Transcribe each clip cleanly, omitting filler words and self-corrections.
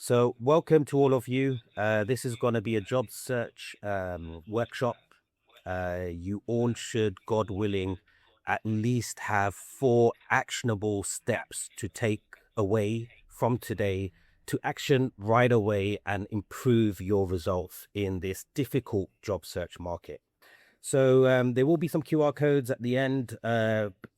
So, welcome to all of you. This is going to be a job search workshop. You all should, God willing, at least have four actionable steps to take away from today to action right away and improve your results in this difficult job search market. So there will be some QR codes at the end.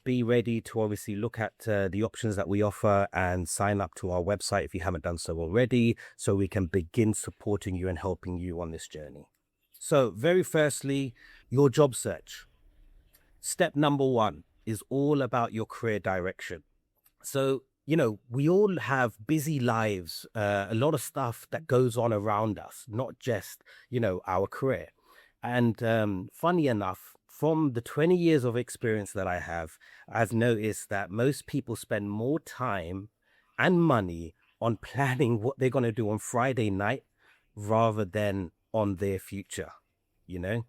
Be ready to obviously look at the options that we offer and sign up to our website if you haven't done so already, so we can begin supporting you and helping you on this journey. So very firstly, your job search. Step number one is all about your career direction. So, we all have busy lives, a lot of stuff that goes on around us, not just, our career. And funny enough, from the 20 years of experience that I have, I've noticed that most people spend more time and money on planning what they're going to do on Friday night rather than on their future, you know?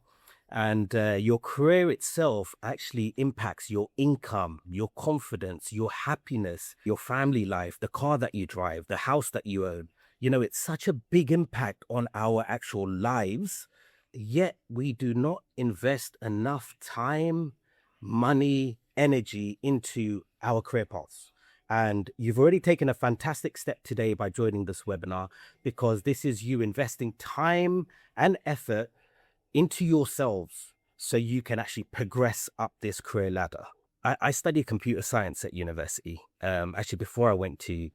And your career itself actually impacts your income, your confidence, your happiness, your family life, the car that you drive, the house that you own. It's such a big impact on our actual lives, yet we do not invest enough time, money, energy into our career paths. And you've already taken a fantastic step today by joining this webinar, because this is you investing time and effort into yourselves so you can actually progress up this career ladder. I studied computer science at university. Actually, before I went to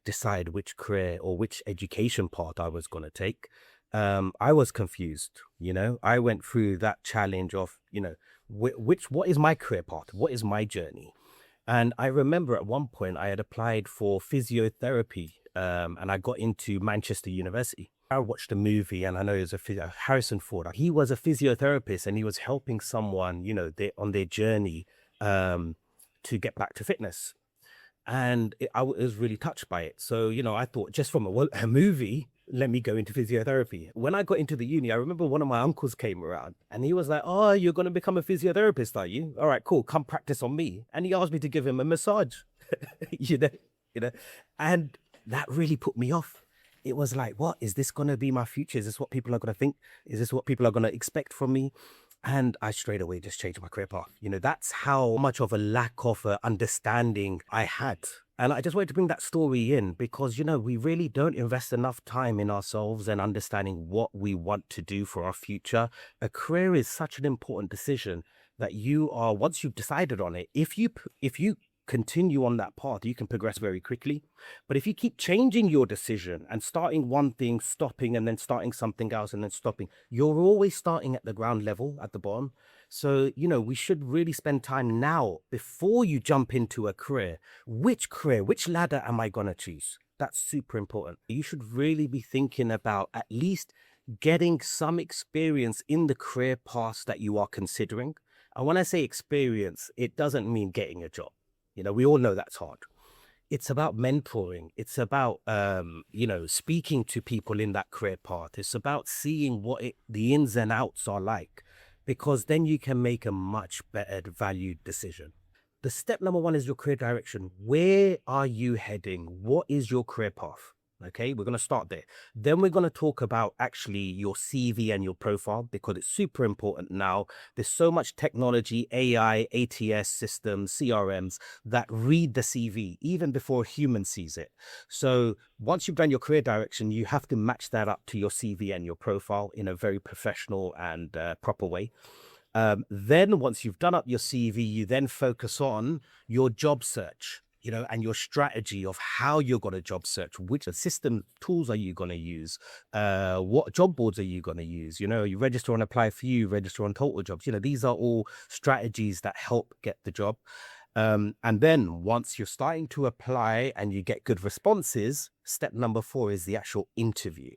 decide which career or which education path I was going to take, I was confused. I went through that challenge of, what is my career path? What is my journey? And I remember at one point I had applied for physiotherapy, and I got into Manchester University. I watched a movie, and I know it was Harrison Ford. He was a physiotherapist and he was helping someone, on their journey to get back to fitness. And I was really touched by it. So, I thought, just from a movie, let me go into physiotherapy. When I got into the uni, I remember one of my uncles came around and he was like, "Oh, you're going to become a physiotherapist, are you? All right, cool. Come practice on me." And he asked me to give him a massage, you know, you know, and that really put me off. It was like, what is this going to be my future? Is this what people are going to think? Is this what people are going to expect from me? And I straight away just changed my career path. That's how much of a lack of understanding I had. And I just wanted to bring that story in because, we really don't invest enough time in ourselves and understanding what we want to do for our future. A career is such an important decision that once you've decided on it, if you continue on that path, you can progress very quickly. But if you keep changing your decision and starting one thing, stopping, and then starting something else, and then stopping, you're always starting at the ground level at the bottom. So, we should really spend time now before you jump into a career. Which ladder am I going to choose? That's super important. You should really be thinking about at least getting some experience in the career paths that you are considering. And when I say experience, it doesn't mean getting a job. We all know that's hard. It's about mentoring. It's about, speaking to people in that career path. It's about seeing the ins and outs are like, because then you can make a much better valued decision. The step number one is your career direction. Where are you heading? What is your career path? Okay, we're going to start there. Then we're going to talk about actually your CV and your profile, because it's super important now. There's so much technology, AI, ATS systems, CRMs that read the CV even before a human sees it. So once you've done your career direction, you have to match that up to your CV and your profile in a very professional and proper way. Then once you've done up your CV, you then focus on your job search, and your strategy of how you're going to job search. Which system tools are you going to use? What job boards are you going to use? You register on Apply For You, register on Total Jobs. These are all strategies that help get the job. And then once you're starting to apply and you get good responses, step number 4 is the actual interview.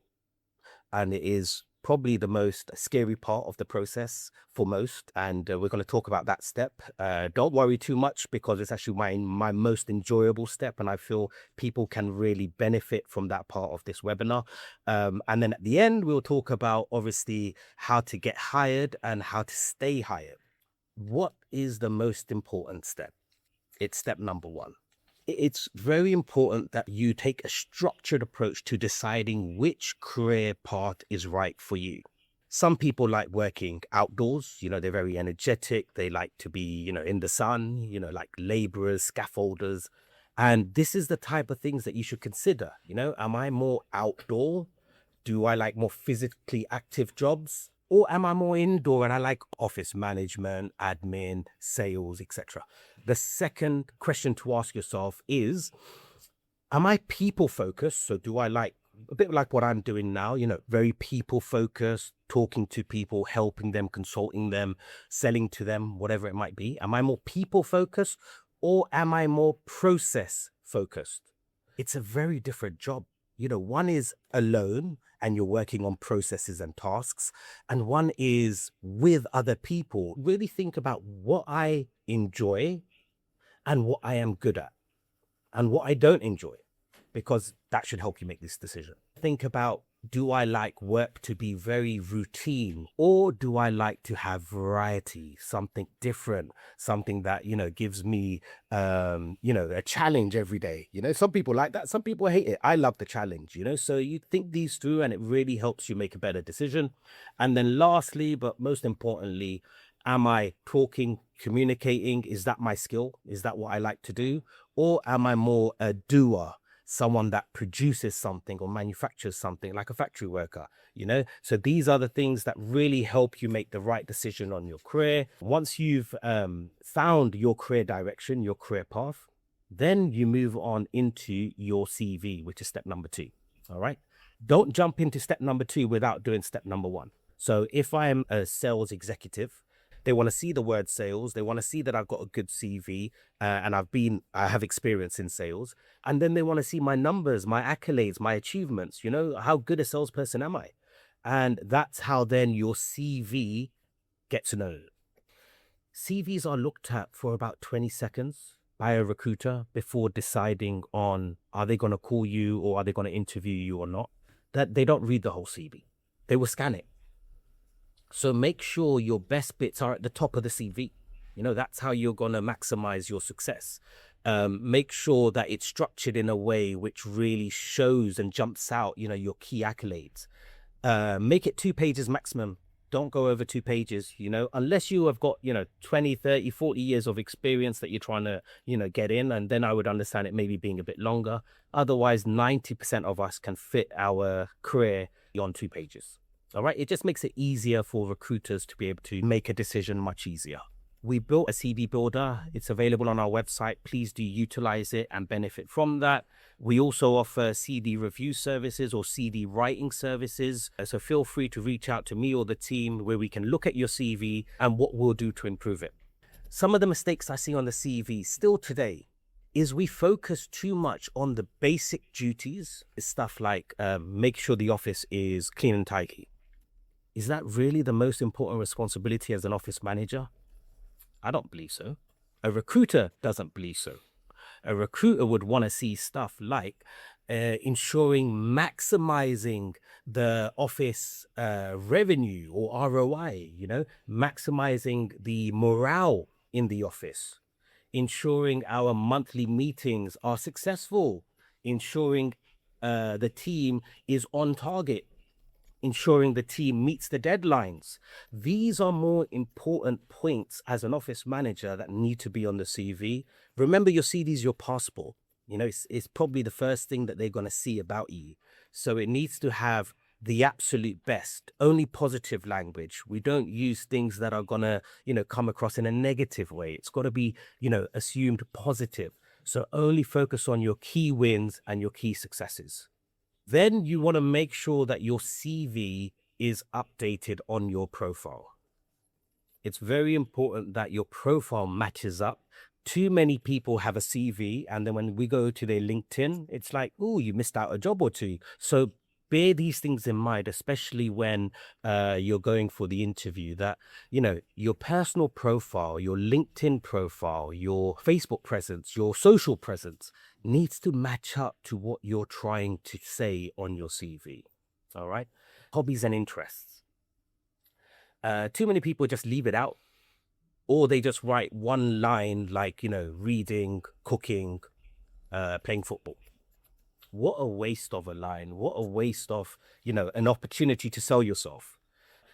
And it is probably the most scary part of the process for most. And we're going to talk about that step. Don't worry too much, because it's actually my most enjoyable step. And I feel people can really benefit from that part of this webinar. And then at the end, we'll talk about obviously how to get hired and how to stay hired. What is the most important step? It's step number 1. It's very important that you take a structured approach to deciding which career path is right for you. Some people like working outdoors, they're very energetic. They like to be, in the sun, like laborers, scaffolders. And this is the type of things that you should consider. Am I more outdoor? Do I like more physically active jobs? Or am I more indoor and I like office management, admin, sales, etc.? The second question to ask yourself is, am I people focused? So do I like a bit like what I'm doing now, very people focused, talking to people, helping them, consulting them, selling to them, whatever it might be? Am I more people focused or am I more process focused? It's a very different job. One is alone and you're working on processes and tasks, and one is with other people. Really think about what I enjoy and what I am good at and what I don't enjoy, because that should help you make this decision. Think about, do I like work to be very routine or do I like to have variety, something different, something that, gives me, a challenge every day? Some people like that. Some people hate it. I love the challenge, so you think these through and it really helps you make a better decision. And then lastly, but most importantly, am I talking, communicating? Is that my skill? Is that what I like to do? Or am I more a doer? Someone that produces something or manufactures something, like a factory worker, So these are the things that really help you make the right decision on your career. Once you've found your career direction, your career path, then you move on into your CV, which is step number 2. All right. Don't jump into step number 2 without doing step number 1. So if I'm a sales executive, they want to see the word sales. They want to see that I've got a good CV and I have experience in sales. And then they want to see my numbers, my accolades, my achievements, how good a salesperson am I? And that's how then your CV gets known. CVs are looked at for about 20 seconds by a recruiter before deciding on, are they going to call you or are they going to interview you or not? That they don't read the whole CV. They will scan it. So make sure your best bits are at the top of the CV. That's how you're going to maximize your success. Make sure that it's structured in a way which really shows and jumps out, your key accolades. Make it 2 pages maximum. Don't go over 2 pages, unless you have got, 20, 30, 40 years of experience that you're trying to, get in. And then I would understand it maybe being a bit longer. Otherwise, 90% of us can fit our career on 2 pages. All right. It just makes it easier for recruiters to be able to make a decision much easier. We built a CV builder. It's available on our website. Please do utilize it and benefit from that. We also offer CD review services or CD writing services. So feel free to reach out to me or the team where we can look at your CV and what we'll do to improve it. Some of the mistakes I see on the CV still today is we focus too much on the basic duties. It's stuff like make sure the office is clean and tidy. Is that really the most important responsibility as an office manager? I don't believe so. A recruiter doesn't believe so. A recruiter would want to see stuff like ensuring maximizing the office revenue or ROI, maximizing the morale in the office, ensuring our monthly meetings are successful, ensuring the team is on target, ensuring the team meets the deadlines. These are more important points as an office manager that need to be on the CV. Remember, your CV is your passport. It's probably the first thing that they're going to see about you. So it needs to have the absolute best, only positive language. We don't use things that are going to, come across in a negative way. It's got to be, assumed positive. So only focus on your key wins and your key successes. Then you want to make sure that your CV is updated on your profile. It's very important that your profile matches up. Too many people have a CV, and then when we go to their LinkedIn, it's like, oh, you missed out a job or two. So bear these things in mind, especially when you're going for the interview, that, your personal profile, your LinkedIn profile, your Facebook presence, your social presence needs to match up to what you're trying to say on your CV. All right. Hobbies and interests. Too many people just leave it out, or they just write one line like, reading, cooking, playing football. What a waste of a line. What a waste of, an opportunity to sell yourself.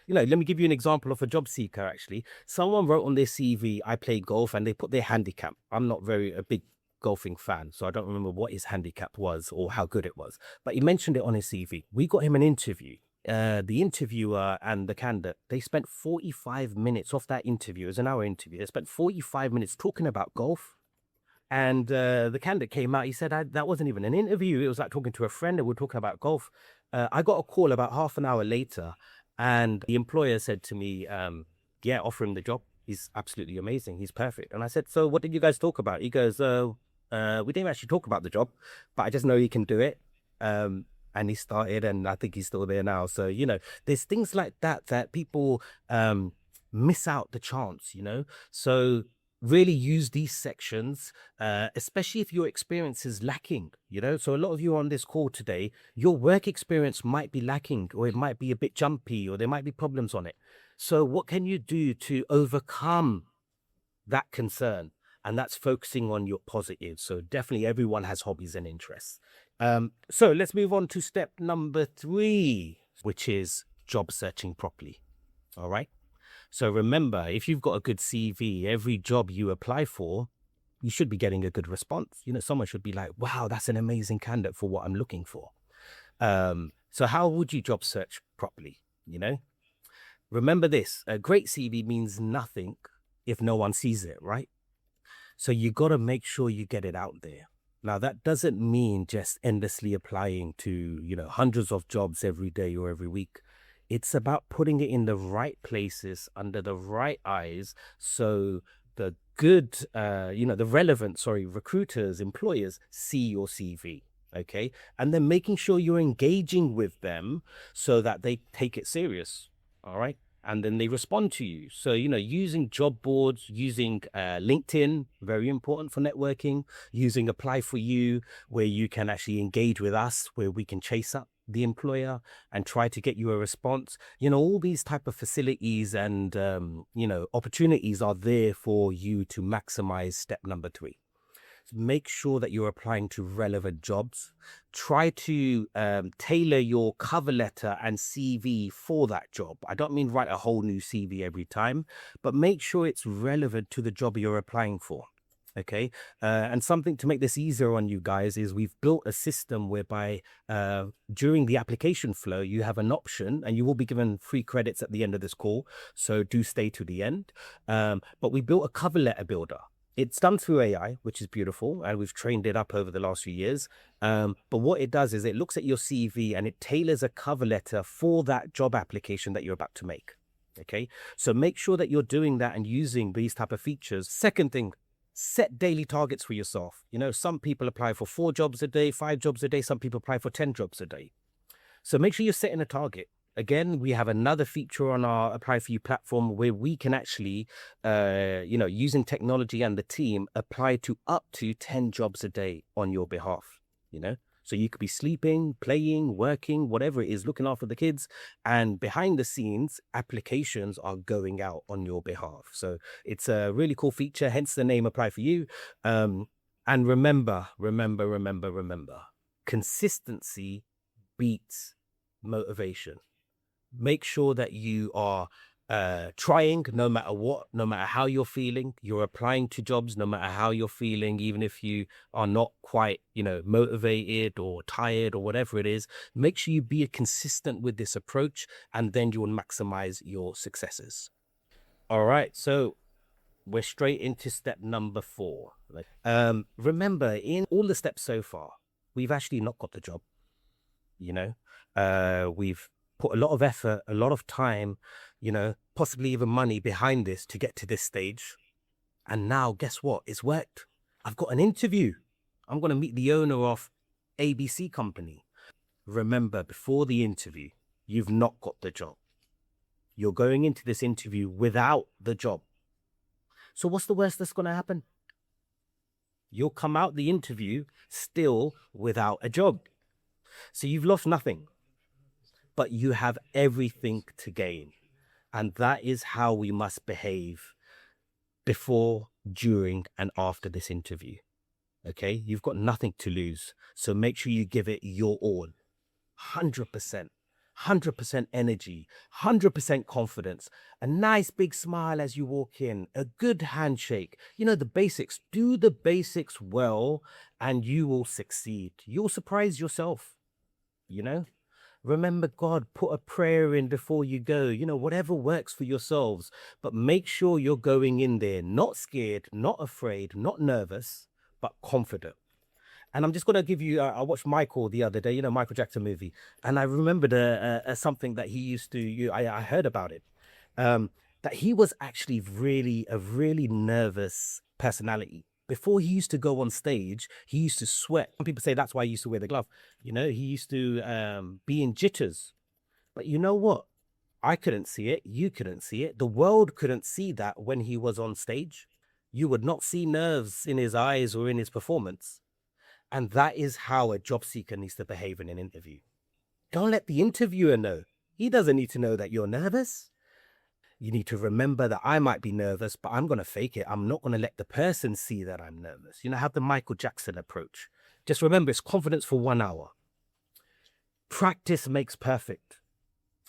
Let me give you an example of a job seeker, actually. Someone wrote on their CV, I play golf, and they put their handicap. I'm not a big golfing fan, so I don't remember what his handicap was or how good it was. But he mentioned it on his CV. We got him an interview. The interviewer and the candidate, they spent 45 minutes off that interview. It was an hour interview. They spent 45 minutes talking about golf. And the candidate came out. He said, that wasn't even an interview. It was like talking to a friend and we were talking about golf. I got a call about half an hour later, and the employer said to me, yeah, offer him the job. He's absolutely amazing. He's perfect. And I said, so what did you guys talk about? He goes, we didn't actually talk about the job, but I just know he can do it. And he started, and I think he's still there now. So, there's things like that people miss out the chance, So really use these sections, especially if your experience is lacking, So a lot of you on this call today, your work experience might be lacking, or it might be a bit jumpy, or there might be problems on it. So what can you do to overcome that concern? And that's focusing on your positives. So definitely everyone has hobbies and interests. So let's move on to step number 3, which is job searching properly. All right. So remember, if you've got a good CV, every job you apply for, you should be getting a good response. Someone should be like, wow, that's an amazing candidate for what I'm looking for. So how would you job search properly? Remember this, a great CV means nothing if no one sees it, right? So you got to make sure you get it out there. Now, that doesn't mean just endlessly applying to, hundreds of jobs every day or every week. It's about putting it in the right places, under the right eyes, so the good, the relevant, recruiters, employers see your CV, okay? And then making sure you're engaging with them so that they take it serious, all right? And then they respond to you. So, using job boards, using LinkedIn, very important for networking, using Apply for You, where you can actually engage with us, where we can chase up the employer and try to get you a response. All these type of facilities and, opportunities are there for you to maximize step number 3. Make sure that you're applying to relevant jobs. Try to tailor your cover letter and CV for that job. I don't mean write a whole new CV every time, but make sure it's relevant to the job you're applying for. Okay. And something to make this easier on you guys is we've built a system whereby during the application flow, you have an option, and you will be given free credits at the end of this call. So do stay to the end. But we built a cover letter builder. It's done through AI, which is beautiful, and we've trained it up over the last few years. But what it does is it looks at your CV and it tailors a cover letter for that job application that you're about to make. Okay, so make sure that you're doing that and using these type of features. Second thing, set daily targets for yourself. Some people apply for 4 jobs a day, 5 jobs a day. Some people apply for 10 jobs a day. So make sure you're setting a target. Again, we have another feature on our Apply For You platform where we can actually, using technology and the team, apply to up to 10 jobs a day on your behalf, So you could be sleeping, playing, working, whatever it is, looking after the kids. And behind the scenes, applications are going out on your behalf. So it's a really cool feature, hence the name Apply For You. And remember, consistency beats motivation. Make sure that you are trying no matter what, no matter how you're feeling. You're applying to jobs no matter how you're feeling, even if you are not quite, motivated or tired or whatever it is. Make sure you be consistent with this approach, and then you will maximize your successes. All right, so we're straight into step number 4. Remember, in all the steps so far, we've actually not got the job. We've put a lot of effort, a lot of time, possibly even money behind this to get to this stage. And now, guess what? It's worked. I've got an interview. I'm going to meet the owner of ABC company. Remember, before the interview, you've not got the job. You're going into this interview without the job. So what's the worst that's going to happen? You'll come out the interview still without a job. So you've lost nothing, but you have everything to gain. And that is how we must behave before, during, and after this interview. Okay, you've got nothing to lose. So make sure you give it your all. 100%. 100% energy, 100% confidence, a nice big smile as you walk in, a good handshake. You know, the basics. Do the basics well and you will succeed. You'll surprise yourself, you know? Remember God, put a prayer in before you go, you know, whatever works for yourselves. But make sure you're going in there not scared, not afraid, not nervous, but confident. And I'm just going to give you, I watched Michael the other day, you know, Michael Jackson movie. And I remembered something that he used to, I heard about it, that he was actually a really nervous personality. Before he used to go on stage, he used to sweat. Some people say that's why he used to wear the glove. You know, he used to be in jitters. But you know what? I couldn't see it. You couldn't see it. The world couldn't see that when he was on stage. You would not see nerves in his eyes or in his performance. And that is how a job seeker needs to behave in an interview. Don't let the interviewer know. He doesn't need to know that you're nervous. You need to remember that I might be nervous, but I'm going to fake it. I'm not going to let the person see that I'm nervous. You know, have the Michael Jackson approach. Just remember, it's confidence for 1 hour. Practice makes perfect.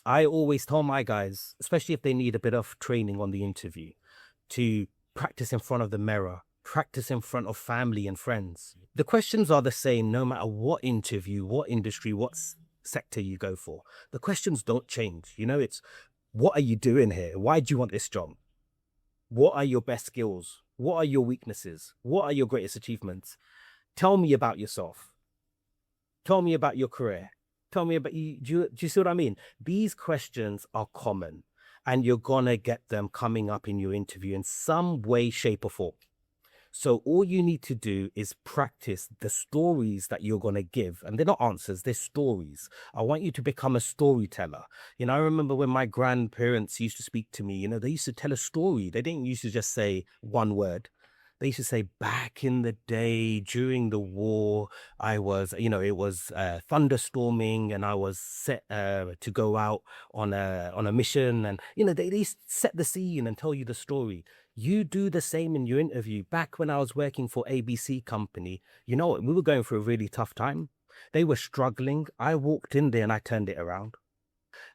I always tell my guys, especially if they need a bit of training on the interview, to practice in front of the mirror, practice in front of family and friends. The questions are the same no matter what interview, what industry, what sector you go for. The questions don't change. You know, it's what are you doing here? Why do you want this job? What are your best skills? What are your weaknesses? What are your greatest achievements? Tell me about yourself. Tell me about your career. Tell me about you. Do you see what I mean? These questions are common and you're going to get them coming up in your interview in some way, shape, or form. So all you need to do is practice the stories that you're going to give. And they're not answers, they're stories. I want you to become a storyteller. You know, I remember when my grandparents used to speak to me, you know, they used to tell a story. They didn't used to just say one word. They used to say, back in the day during the war, I was, you know, it was thunderstorming and I was set to go out on a mission. And, you know, they set the scene and tell you the story. You do the same in your interview. Back when I was working for ABC company, you know what? We were going through a really tough time. They were struggling. I walked in there and I turned it around.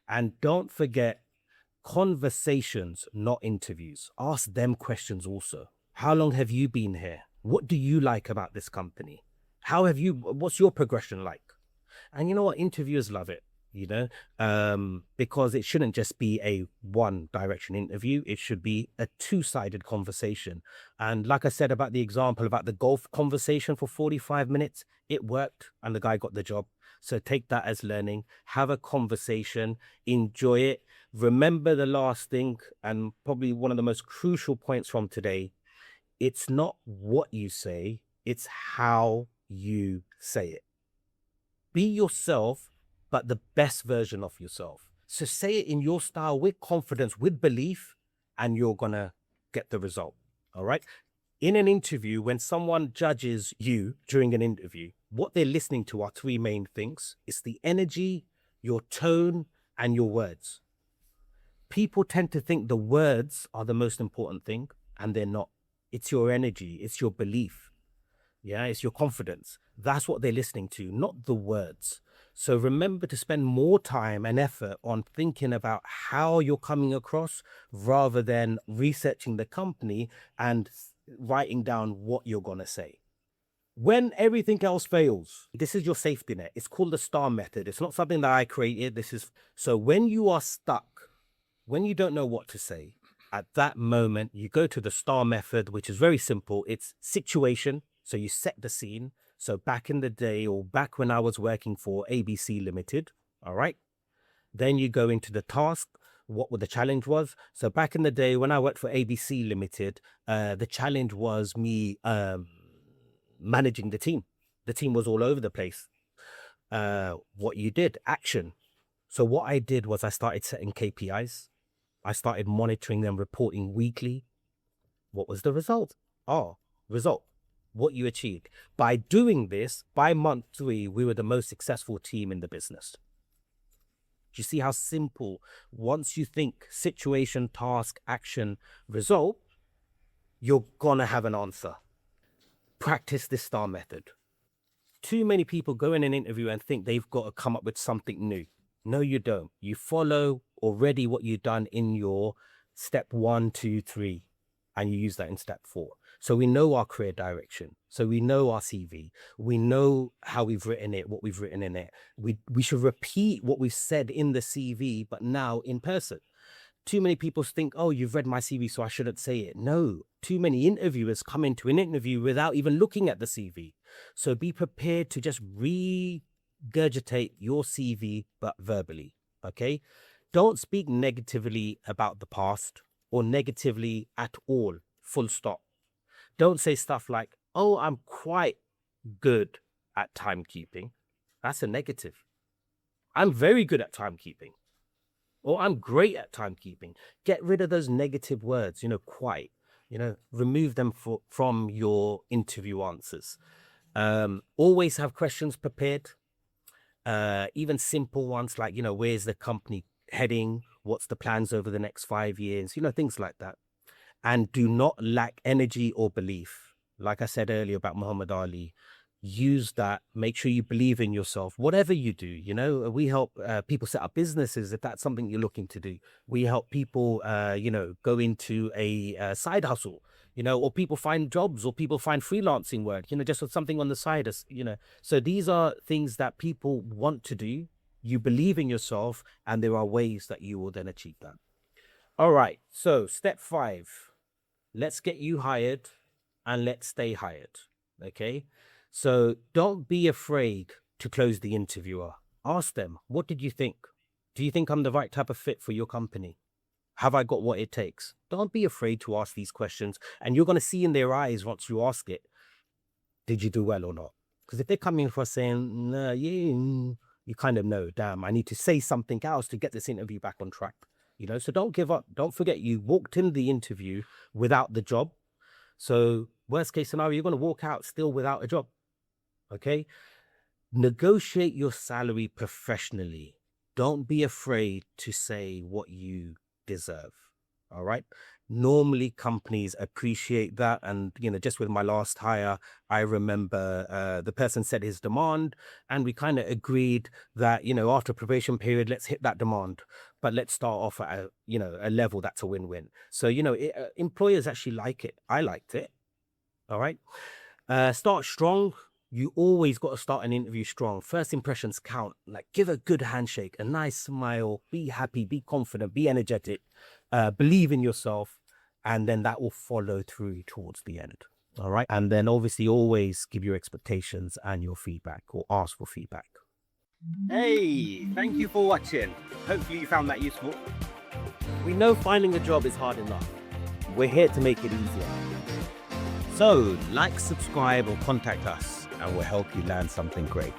And don't forget, conversations, not interviews. Ask them questions also. How long have you been here? What do you like about this company? What's your progression like? And you know what? Interviewers love it, you know, because it shouldn't just be a one direction interview. It should be a two-sided conversation. And like I said about the example about the golf conversation for 45 minutes, it worked and the guy got the job. So take that as learning, have a conversation, enjoy it. Remember the last thing, and probably one of the most crucial points from today, it's not what you say, it's how you say it. Be yourself, but the best version of yourself. So say it in your style with confidence, with belief, and you're going to get the result. All right. In an interview, when someone judges you during an interview, what they're listening to are three main things. It's the energy, your tone, and your words. People tend to think the words are the most important thing, and they're not. It's your energy, it's your belief. Yeah, it's your confidence. That's what they're listening to, not the words. So remember to spend more time and effort on thinking about how you're coming across rather than researching the company and writing down what you're going to say. When everything else fails, this is your safety net. It's called the STAR method. It's not something that I created. So when you are stuck, when you don't know what to say, at that moment, you go to the STAR method, which is very simple. It's situation. So you set the scene. So back in the day, or back when I was working for ABC Limited, all right? Then you go into the task, what the challenge was. So back in the day when I worked for ABC Limited, the challenge was me managing the team. The team was all over the place. What you did, action. So what I did was I started setting KPIs. I started monitoring them, reporting weekly. What was the result? Result. What you achieved. By doing this, by month 3, we were the most successful team in the business. Do you see how simple? Once you think situation, task, action, result, you're going to have an answer. practice this STAR method. Too many people go in an interview and think they've got to come up with something new. No, you don't. You follow already what you've done in your step 1, 2, 3, and you use that in step 4. So we know our career direction. So we know our CV. We know how we've written it, what we've written in it. We should repeat what we've said in the CV, but now in person. Too many people think, oh, you've read my CV, so I shouldn't say it. No, too many interviewers come into an interview without even looking at the CV. So be prepared to just regurgitate your CV, but verbally, okay? Don't speak negatively about the past or negatively at all, full stop. Don't say stuff like, oh, I'm quite good at timekeeping. That's a negative. I'm very good at timekeeping. Or I'm great at timekeeping. Get rid of those negative words, quite, remove them from your interview answers. Always have questions prepared, even simple ones like, where's the company heading? What's the plans over the next 5 years? Things like that. And do not lack energy or belief. Like I said earlier about Muhammad Ali, use that. Make sure you believe in yourself, whatever you do. We help people set up businesses if that's something you're looking to do. We help people go into a side hustle, or people find jobs, or people find freelancing work, just something on the side. So these are things that people want to do. You believe in yourself, and there are ways that you will then achieve that. All right, so step 5, let's get you hired and let's stay hired. Okay, so don't be afraid to close the interviewer. Ask them, what did you think? Do you think I'm the right type of fit for your company? Have I got what it takes? Don't be afraid to ask these questions. And you're going to see in their eyes once you ask it, did you do well or not? Because if they're coming for saying, nah, you kind of know, damn, I need to say something else to get this interview back on track. So don't give up. Don't forget, you walked in the interview without the job. So worst case scenario, you're going to walk out still without a job. Okay. Negotiate your salary professionally. Don't be afraid to say what you deserve. All right. Normally companies appreciate that. And, just with my last hire, I remember the person said his demand, and we kind of agreed that, after probation period, let's hit that demand, but let's start off at a level that's a win-win. So, employers actually like it. I liked it. All right. Start strong. You always got to start an interview strong. First impressions count. Like, give a good handshake, a nice smile, be happy, be confident, be energetic, believe in yourself, and then that will follow through towards the end. All right. And then obviously always give your expectations and your feedback, or ask for feedback. Hey, thank you for watching. Hopefully you found that useful. We know finding a job is hard enough. We're here to make it easier. So like, subscribe, or contact us, and we'll help you land something great.